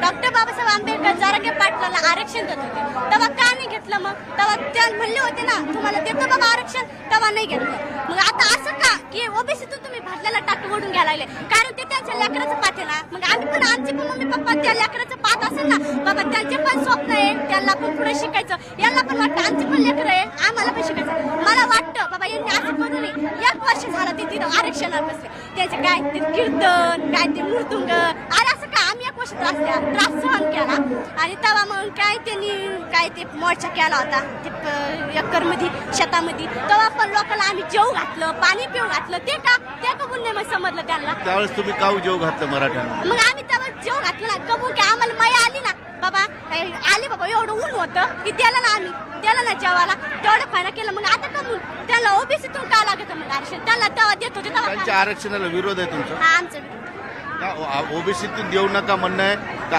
Doctor Babasaheb Ambedkar Jarange पाटलाला आरक्षण देत होते तेव्हा का नाही घेतलं? मग तेव्हा त्या म्हणले होते ना तुम्हाला देतो बाबा आरक्षण, तेव्हा नाही घेतलं. मग आता असं का की ओबीसीतून तुम्ही भाजल्याला टाकू ओढून घ्यायला लागले? कारण ते त्यांच्या लेकराचं पाठ आहे ना. मग आम्ही पण आमचे पण मम्मी पप्पा त्या लेकराचं पाठ असेल ना बाबा, त्यांचे पण स्वप्न आहे, त्यांना पण पुढे शिकायचं. यांना पण वाटतं आमचे पण लेकर आहे, आम्हाला पण शिकायचं. मला वाटतं बाबा यांनी असं करू नये. 1 वर्ष झालं ते तिथं आरक्षणाला बसले, त्याचे काय ते कीर्तन काय ते मृदुंग, अरे असं का आम्ही 1 वर्ष त्रास सहन केला. आणि तेव्हा मग काय त्यांनी काय ते मोर्चा केला होता ते एकरमध्ये शेतामध्ये, तेव्हा पण लोकांना आम्ही जेव घातलं, पाणी पिऊ घातलं. ते का कबूल नाही मग समजलं त्यांना. त्यावेळेस तुम्ही काऊ जेव घातलं मराठ्यांना? मग आम्ही तेव्हा जेव घातलं ना, कबूल की आम्हाला माया आली ना बाबा, आले बाबा, एवढं ऊन होतं की त्याला ना आम्ही त्याला ना जेवायला तेवढं फायदा केलं. मग आता कबूल त्याला ओबीसीतून का लागत मग आरक्षण? त्याला तेव्हा देत होते तेव्हा त्यांच्या आरक्षणाला विरोध आहे तुमचा? हा आमचं ओबीसीतून देऊ नका म्हणणं आहे का?